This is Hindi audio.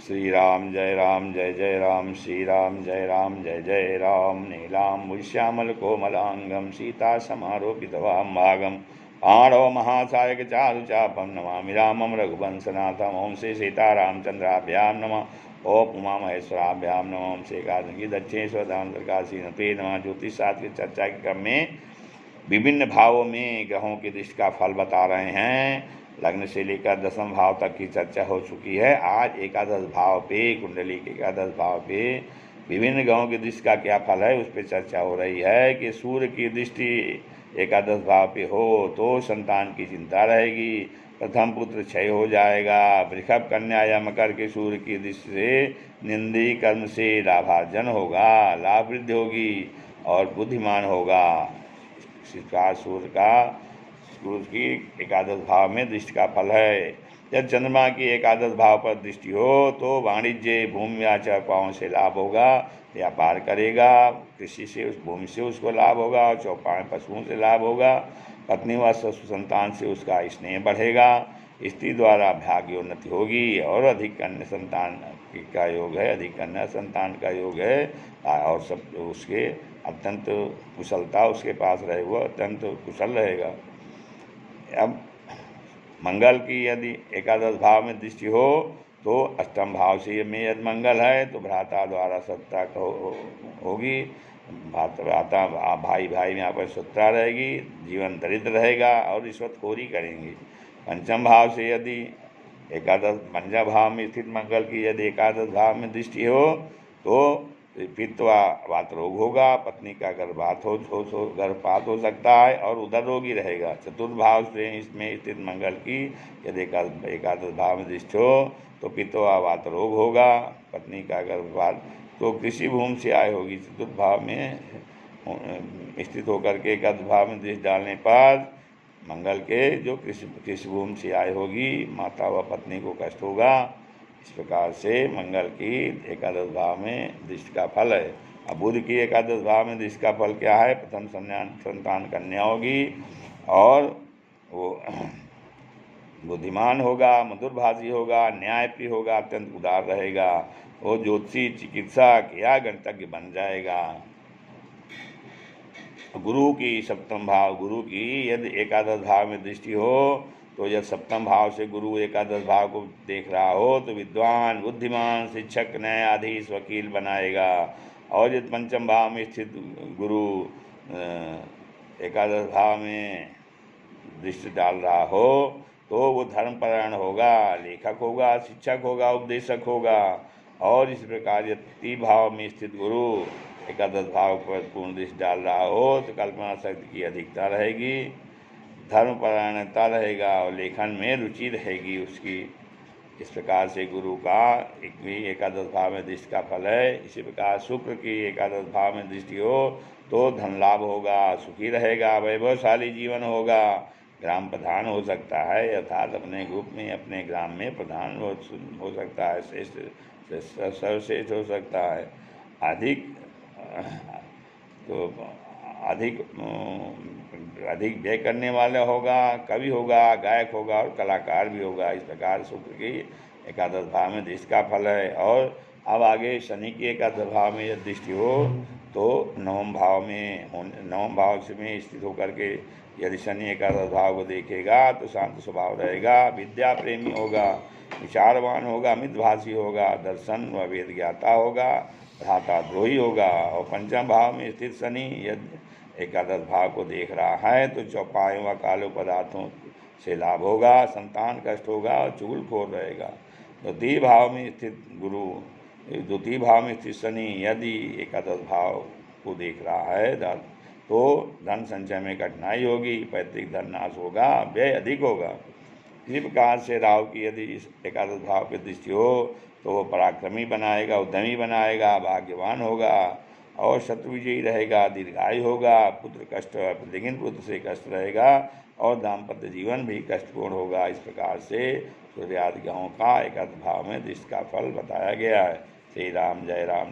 श्री राम जय जय राम, श्री राम जय जय राम। नीलाम्बुश्यामल कोमलांगम सीता समारोपित वामभागम पाणव महासायक चारु चापम नमामि रामम रघुवंशनाथम। ओम श्री सीतारामचंद्राभ्याम नमः। ओम उमा महेश्वराभ्याम नमः। ओम श्री एकादशी दक्षिणेश्वर दामोदरकाशी नते नमः। ज्योतिष शास्त्र की चर्चा के क्रम में विभिन्न भावों में ग्रहों की दृष्टि का फल बता रहे हैं। लग्न से लेकर दसम भाव तक की चर्चा हो चुकी है। आज एकादश भाव पे, कुंडली के एकादश भाव पे विभिन्न ग्रहों की दृष्टि का क्या फल है उस पर चर्चा हो रही है कि सूर्य की दृष्टि एकादश भाव पे हो तो संतान की चिंता रहेगी, प्रथम पुत्र क्षय हो जाएगा। वृषभ कन्या या मकर के सूर्य की दृष्टि से निंदी कर्म से लाभार्जन होगा, लाभ वृद्धि होगी और बुद्धिमान होगा। सूर्य की एकादश भाव में दृष्टि का फल है। जब चंद्रमा की एकादश भाव पर दृष्टि हो तो वाणिज्य, भूमि या चौपाओं से लाभ होगा, व्यापार करेगा, कृषि से उस भूमि से उसको लाभ होगा और चौपाएं पशुओं से लाभ होगा। पत्नी व संतान से उसका स्नेह बढ़ेगा, स्त्री द्वारा भाग्योन्नति होगी और अधिक कन्या संतान का योग है, अधिक कन्या संतान का योग है और सब उसके अत्यंत कुशलता उसके पास रहे, वो अत्यंत कुशल रहेगा। अब मंगल की यदि एकादश भाव में दृष्टि हो तो अष्टम भाव से में यदि मंगल है तो भ्राता द्वारा सत्ता होगी, भ्राता भाई भाई में आपस सत्ता रहेगी, जीवन दरिद्र रहेगा और रिश्वतखोरी करेंगे। पंचम भाव से यदि पंचम भाव में स्थित मंगल की यदि एकादश भाव में दृष्टि हो तो पित्तवात रोग होगा, पत्नी का गर्भपात हो सकता है और उदर रोगी रहेगा। चतुर्थ भाव से इसमें स्थित मंगल की यदि एकादश भाव में दृष्टि हो तो पित्तवात रोग होगा, पत्नी का गर्भपात तो कृषि भूमि से आय होगी। चतुर्थ भाव में स्थित होकर के एकादश भाव में दृष्टि डालने पर मंगल के जो कृषि भूमि से आय होगी, माता व पत्नी को कष्ट होगा। इस प्रकार से मंगल की एकादश भाव में दृष्टि का फल है। अब बुध की एकादश भाव में दृष्टि का फल क्या है? प्रथम संतान कन्या होगी और वो बुद्धिमान होगा, मधुरभाषी होगा, न्यायप्रिय होगा, अत्यंत उदार रहेगा। वो ज्योतिषी, चिकित्सक या गणितज्ञ बन जाएगा। गुरु की सप्तम भाव, गुरु की यदि एकादश भाव में दृष्टि हो तो जब सप्तम भाव से गुरु एकादश भाव को देख रहा हो तो विद्वान, बुद्धिमान, शिक्षक, न्यायाधीश, वकील बनाएगा। और यदि पंचम भाव में स्थित गुरु एकादश भाव में दृष्टि डाल रहा हो तो वो धर्मपरायण होगा, लेखक होगा, शिक्षक होगा, उपदेशक होगा। और इस प्रकार यदि भाव में स्थित गुरु एकादश भाव पर पूर्ण दृष्टि डाल रहा हो तो कल्पना शक्ति की अधिकता रहेगी, धर्मपरायणता रहेगा और लेखन में रुचि रहेगी उसकी। इस प्रकार से गुरु का एकादश भाव में दृष्टि का फल है। इसी प्रकार शुक्र की एकादश भाव में दृष्टि हो तो धन लाभ होगा, सुखी रहेगा, वैभवशाली जीवन होगा, ग्राम प्रधान हो सकता है, अर्थात अपने ग्रुप में अपने ग्राम में प्रधान हो सकता है, सर्वश्रेष्ठ हो सकता है। अधिक व्यय करने वाला होगा, कवि होगा, गायक होगा और कलाकार भी होगा। इस प्रकार शुक्र की एकादश भाव में दृष्टि का फल है। और अब आगे शनि की एकादश भाव में यदि दृष्टि हो तो नवम भाव में स्थित होकर के यदि शनि एकादश भाव को देखेगा तो शांत स्वभाव रहेगा, विद्या प्रेमी होगा, विचारवान होगा, मितभाषी होगा, दर्शन व वेद ज्ञाता होगा, भ्राता द्रोही होगा। और पंचम भाव में स्थित शनि यदि एकादश भाव को देख रहा है तो चौपायों व काले पदार्थों से लाभ होगा, संतान कष्ट होगा और चुगलखोर रहेगा। द्वितीय भाव में स्थित शनि यदि एकादश भाव को देख रहा है तो धन संचय में कठिनाई होगी, पैतृक धन नाश होगा, व्यय अधिक होगा। इसी प्रकार से राहु की यदि इस एकादश भाव की दृष्टि हो तो वो पराक्रमी बनाएगा, उद्यमी बनाएगा, भाग्यवान होगा और शत्रु विजयी रहेगा, दीर्घायु होगा, पुत्र कष्ट लेकिन पुत्र से कष्ट रहेगा और दाम्पत्य जीवन भी कष्टपूर्ण होगा। इस प्रकार से सूर्यादि ग्रहों का एकादश भाव में दृष्टि का फल बताया गया है। श्री राम जय राम।